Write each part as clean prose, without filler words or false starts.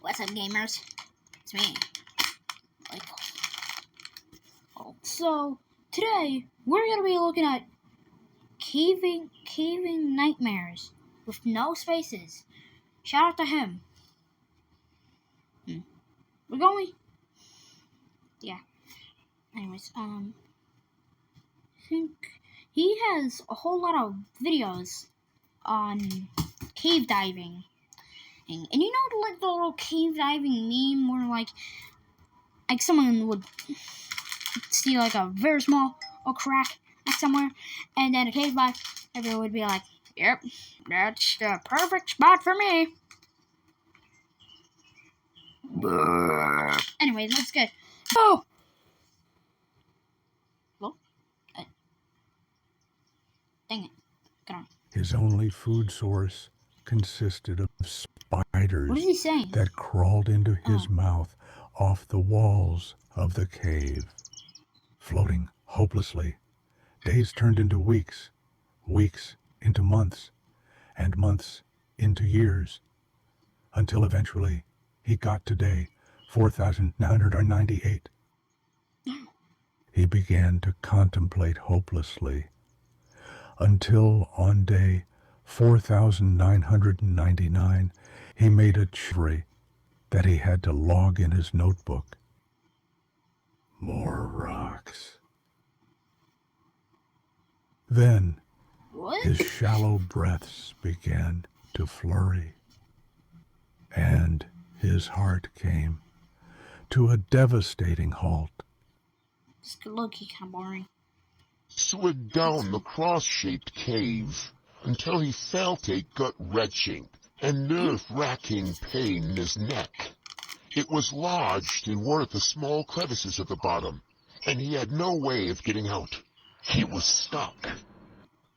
What's up, gamers? It's me. So today we're gonna be looking at caving nightmares with no spaces. Shout out to him. We're going. Yeah. Anyways, I think he has a whole lot of videos on cave diving. And you know, like the little cave diving meme where like someone would see like a very small crack somewhere, and then a cave diver would be like, "Yep, that's the perfect spot for me." Anyway, let's get. Oh. Well, dang it! Get on. His only food source consisted of spiders What is he saying? that crawled into his mouth off the walls of the cave. Floating hopelessly, days turned into weeks, weeks into months, and months into years, until eventually he got to day 4,998. He began to contemplate hopelessly, until on day 4,999, he made a cherry that he had to log in his notebook. More rocks. Then, his shallow breaths began to flurry, and his heart came to a devastating halt. This could look kind of boring. Slid down the cross-shaped cave until he felt a gut-wrenching and nerve-wracking pain in his neck. It was lodged in one of the small crevices at the bottom, and he had no way of getting out. He was stuck.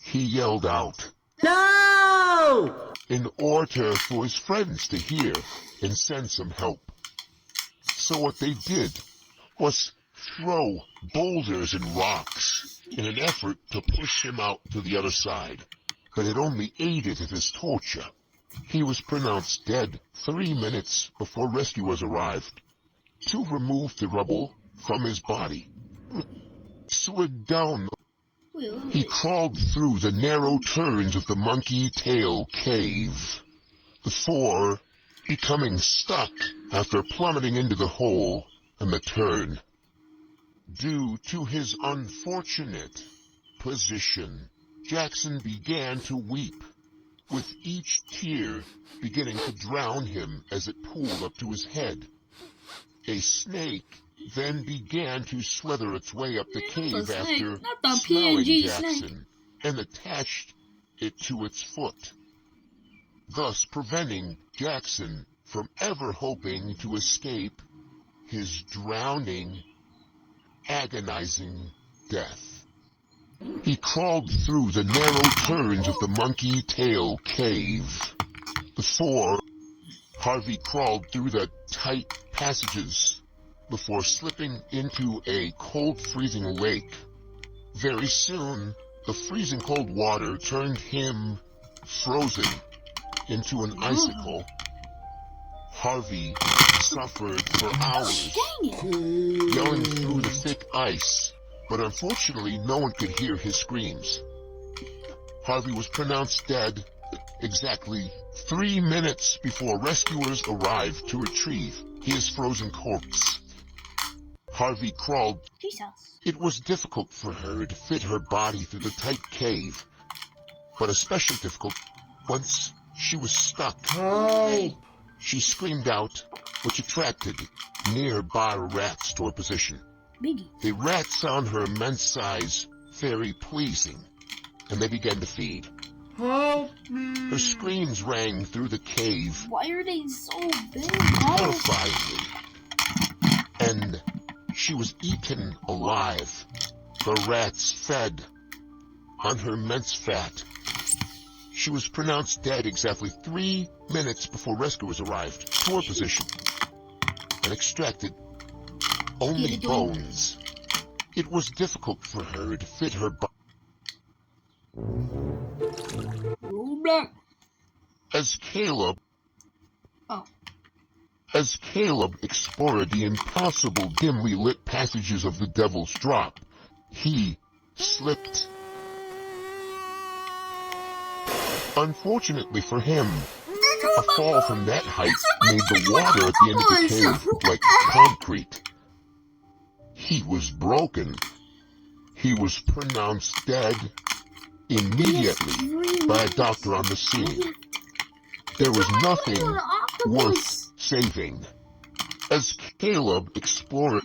He yelled out, "No!" in order for his friends to hear and send some help. So what they did was throw boulders and rocks in an effort to push him out to the other side, but it only aided in his torture. He was pronounced dead 3 minutes before rescuers arrived to remove the rubble from his body. Slid down. He crawled through the narrow turns of the Monkey Tail Cave, before becoming stuck after plummeting into the hole in the turn. Due to his unfortunate position, Jackson began to weep, with each tear beginning to drown him as it pooled up to his head. A snake then began to slither its way up the cave after smelling Jackson and attached it to its foot, thus preventing Jackson from ever hoping to escape his drowning, agonizing death. He crawled through the narrow turns of the Monkey Tail Cave. Before, Harvey crawled through the tight passages before slipping into a cold, freezing lake. Very soon, the freezing cold water turned him frozen into an icicle. Harvey suffered for hours, yelling through the thick ice, but unfortunately no one could hear his screams. Harvey was pronounced dead exactly 3 minutes before rescuers arrived to retrieve his frozen corpse. Harvey crawled. Jesus. It was difficult for her to fit her body through the tight cave, but especially difficult once she was stuck. Help! She screamed out, which attracted nearby rats to her position. Biggie. The rats found her immense size very pleasing, and they began to feed. Help me! Her screams rang through the cave. Why are they so big? Terrifyingly. And she was eaten alive. The rats fed on her immense fat. She was pronounced dead exactly 3 minutes before rescuers arrived to her position and extracted only bones. It was difficult for her to fit her body. As Caleb As Caleb explored the impossible dimly lit passages of the Devil's Drop, he slipped. Unfortunately for him, a fall from that height made the water at the end of the cave look like concrete. He was broken. He was pronounced dead immediately by a doctor on the scene. There was nothing worth saving. As Caleb explored,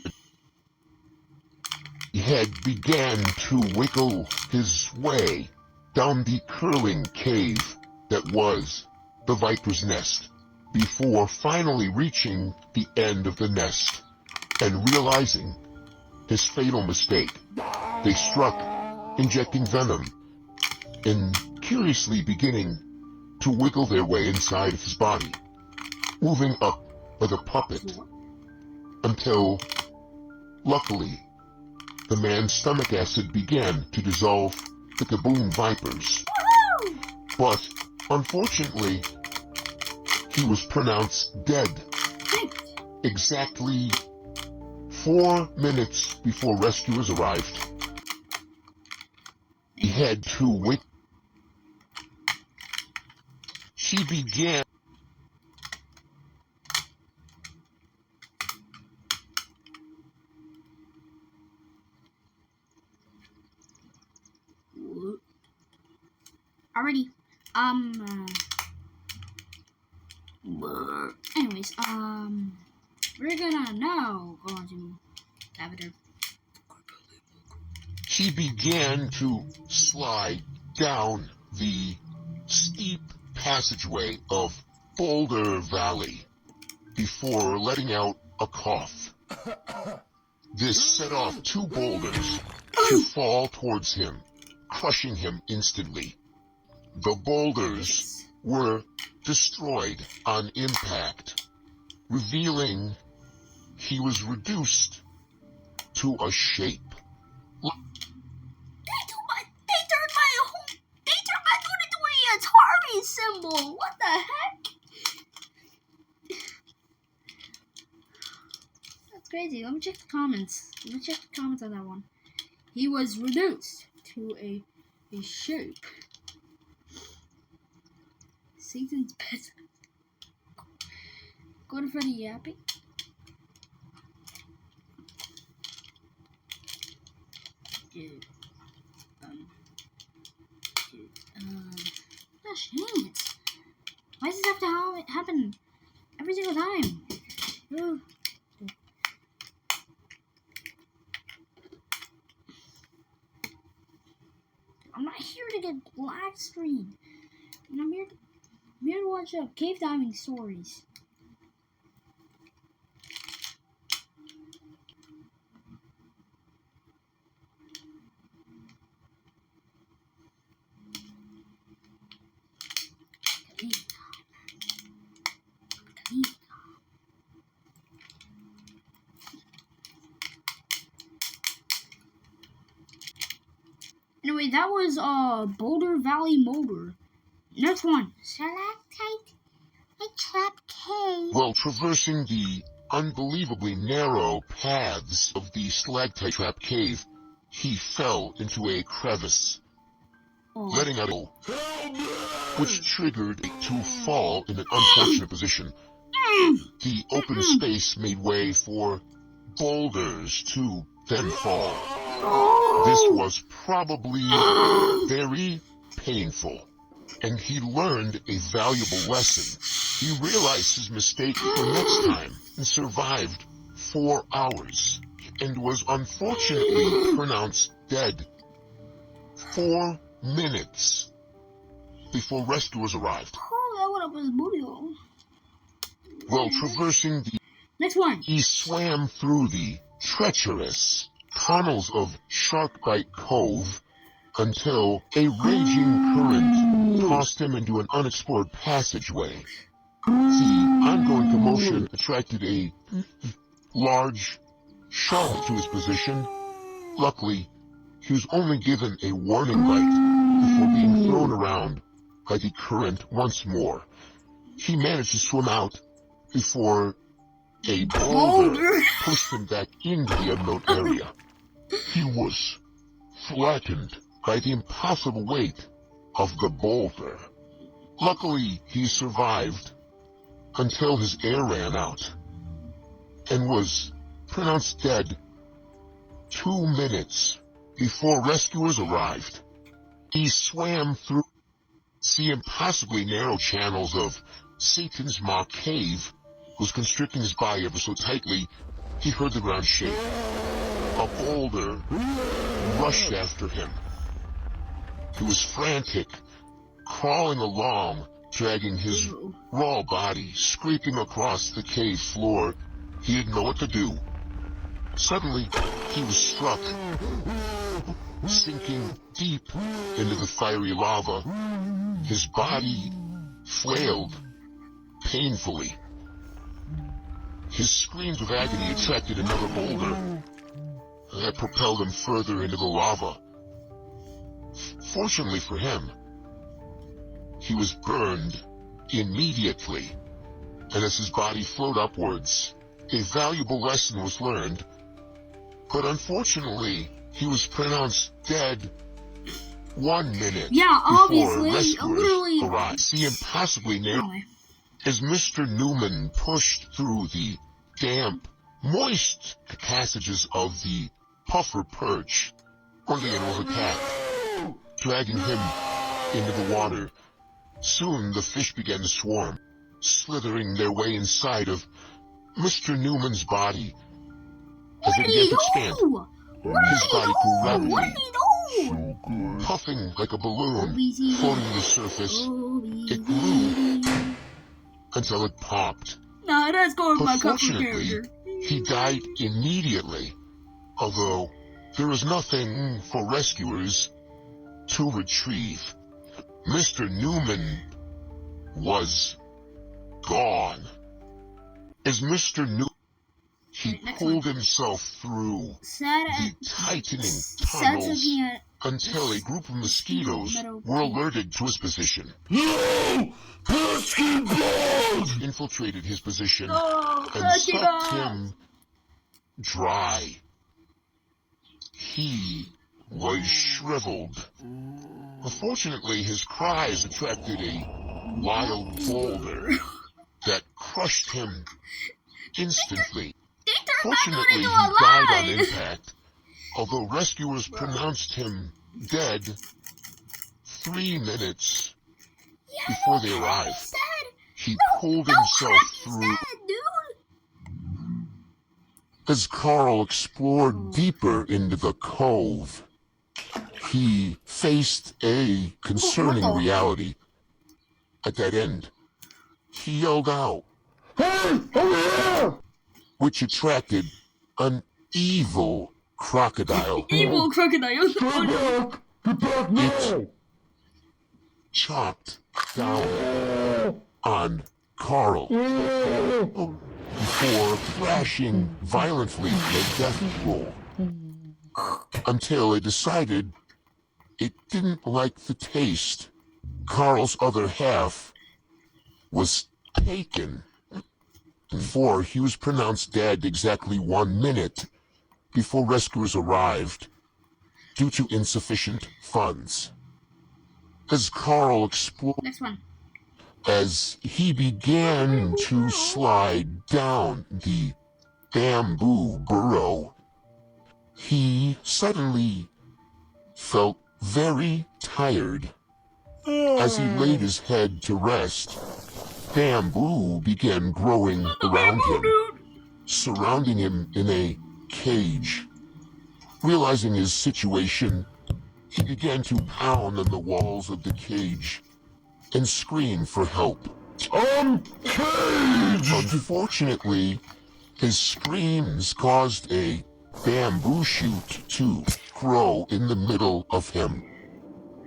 his head began to wiggle his way down the curling cave that was the Viper's Nest, before finally reaching the end of the nest and realizing his fatal mistake. They struck, injecting venom, and curiously beginning to wiggle their way inside of his body, moving up like a puppet, until, luckily, the man's stomach acid began to dissolve the Kaboom Vipers. But, unfortunately, he was pronounced dead exactly 4 minutes before rescuers arrived. He had to wait. She began. Alrighty. Anyways, we're gonna now go on to Avatar. She began to slide down the steep passageway of Boulder Valley before letting out a cough. This set off 2 boulders to fall towards him, crushing him instantly. The boulders were destroyed on impact, revealing he was reduced to a shape. They turned my phone into an Atari symbol. What the heck? That's crazy. Let me check the comments. On that one. He was reduced to a shape. Satan's pet. Go to Freddy Yapping. Dude. Gosh dang it. Why does this have to happen every single time? Ugh. I'm not here to get black screen. And I'm here to watch cave diving stories. Anyway, that was Boulder Valley Molder. Next one. Stalactite, a trap cave. While traversing the unbelievably narrow paths of the stalactite trap cave, he fell into a crevice, letting out a which triggered it to fall in an unfortunate position. The open space made way for boulders to then fall. This was probably very painful, and he learned a valuable lesson. He realized his mistake for next time and survived 4 hours, and was unfortunately pronounced dead 4 minutes before rescuers arrived. Oh, that went up his booty hole. While traversing the... Next one. He swam through the treacherous tunnels of Sharkbite Cove until a raging current tossed him into an unexplored passageway. The ongoing commotion attracted a large shark to his position. Luckily, he was only given a warning light before being thrown around by the current once more. He managed to swim out before A boulder pushed him back into the unknown area. He was flattened by the impossible weight of the boulder. Luckily, he survived until his air ran out and was pronounced dead 2 minutes before rescuers arrived. He swam through the impossibly narrow channels of Satan's Maw Cave, was constricting his body ever so tightly, he heard the ground shake. A boulder rushed after him. He was frantic, crawling along, dragging his raw body, scraping across the cave floor. He didn't know what to do. Suddenly, he was struck, sinking deep into the fiery lava. His body flailed painfully. His screams of agony attracted another boulder that propelled him further into the lava. Fortunately for him, he was burned immediately, and as his body flowed upwards, a valuable lesson was learned. But unfortunately, he was pronounced dead 1 minute obviously, before rescuers literally arrived. See, impossibly narrow. Anyway. As Mr. Newman pushed through the damp, moist passages of the puffer perch, one of the animals attacked, dragging him into the water. Soon the fish began to swarm, slithering their way inside of Mr. Newman's body. As it began to expand, his body grew rapidly, puffing like a balloon, floating to the surface. It grew until it popped. Nah, that's going But my comfort fortunately, character. he died immediately, although there was nothing for rescuers to retrieve. Mr. Newman was gone. As Mr. Newman, he pulled himself through the tightening tunnels until a group of mosquitoes were alerted to his position. No! Pesky bug! Infiltrated his position No, and pesky sucked bug! him dry. He was shriveled. Unfortunately, his cries attracted a wild boulder that crushed him instantly. They turned back Fortunately, he into a died on lion. impact, although rescuers pronounced him dead 3 minutes before they arrived. He pulled himself through. As Carl explored deeper into the cove, he faced a concerning reality. At that end, he yelled out, Hey! Over here! which attracted an evil crocodile. Evil crocodile. Get back! Get back now! Chopped down on Carl before crashing violently in a death roll until it decided it didn't like the taste. Carl's other half was taken before he was pronounced dead exactly 1 minute before rescuers arrived due to insufficient funds. As Carl explored, Next one. as he began to slide down the bamboo burrow, he suddenly felt very tired. As he laid his head to rest, bamboo began growing around him, surrounding him in a cage. Realizing his situation, he began to pound on the walls of the cage and scream for help. I'm caged! Unfortunately, his screams caused a bamboo shoot to grow in the middle of him.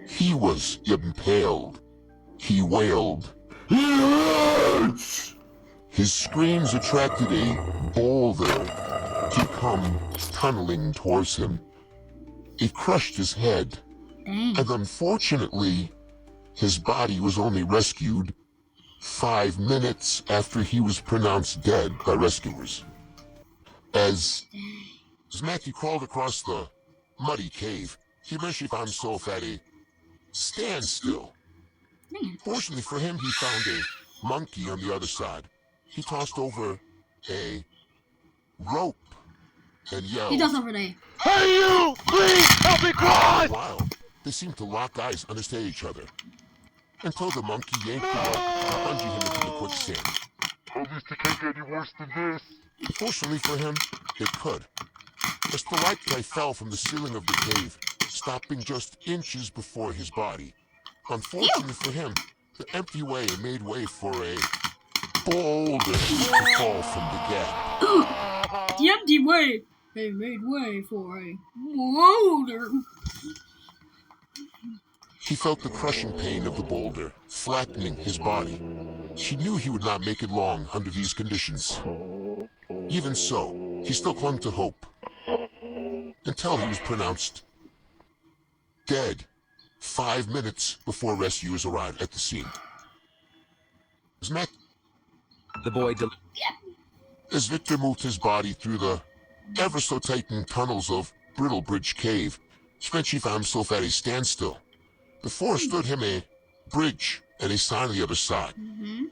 He was impaled. He wailed. He hurts! His screams attracted a boulder to come tunneling towards him. It crushed his head, Dang. and unfortunately, his body was only rescued 5 minutes after he was pronounced dead by rescuers. As Matthew crawled across the muddy cave, he eventually found himself at a standstill. Man. Fortunately for him, he found a monkey on the other side. He tossed over a rope and yelled, He does over there. Hey you! Please help me cross! Wow, they seemed to lock eyes, understand each other, until the monkey yanked the rope and plunged him into the quicksand. At least it can't get any worse than this. Fortunately for him, it could. A stalactite fell from the ceiling of the cave, stopping just inches before his body. Unfortunately for him, the empty way made way for a boulder to fall from the gap. The empty way. They made way for a boulder. He felt the crushing pain of the boulder, flattening his body. He knew he would not make it long under these conditions. Even so, he still clung to hope, until he was pronounced dead 5 minutes before rescuers arrived at the scene. The boy As Victor moved his body through the ever-so-tightened tunnels of Brittlebridge Cave, Sprenchy found himself at a standstill. Before stood him a bridge and a sign on the other side.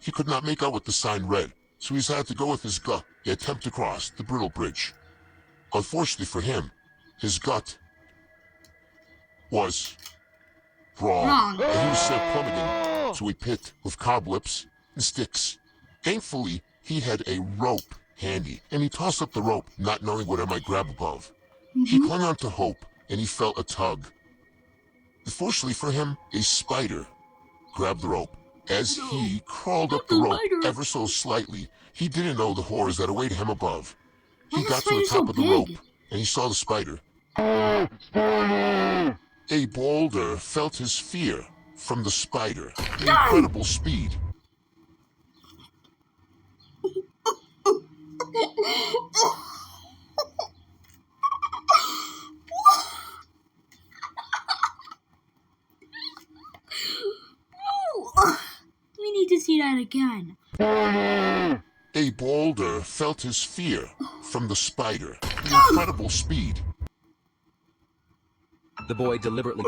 He could not make out what the sign read, so he decided to go with his gut and attempt to cross the Brittlebridge. Unfortunately for him, his gut was wrong, and he was sent plummeting to a pit with cobwebs and sticks. Thankfully, he had a rope handy, and he tossed up the rope, not knowing what it might grab above. He clung on to hope, and he felt a tug. Fortunately for him, a spider grabbed the rope. As he crawled up the rope ever so slightly, he didn't know the horrors that awaited him above. He got to the top of the rope, and he saw the spider. Spider! A boulder felt his fear from the spider, the incredible speed. We need to see that again. Spider! A boulder felt his fear from the spider, the incredible speed. The boy deliberately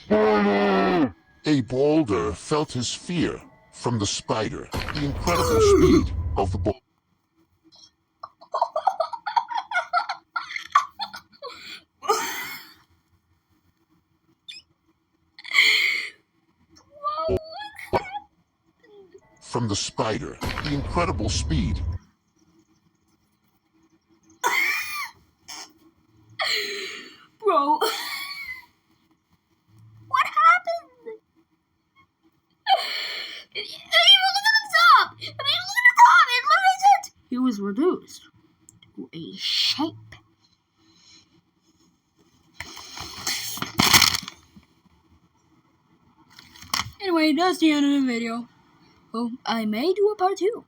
Spider! A boulder felt his fear from the spider, the incredible speed of the boulder. From the spider, the incredible speed. Bro. What happened? I mean, look at the top. I mean, look at the top. And what is it? He was reduced to a shape. Anyway, that's the end of the video. Well, I may do a part 2.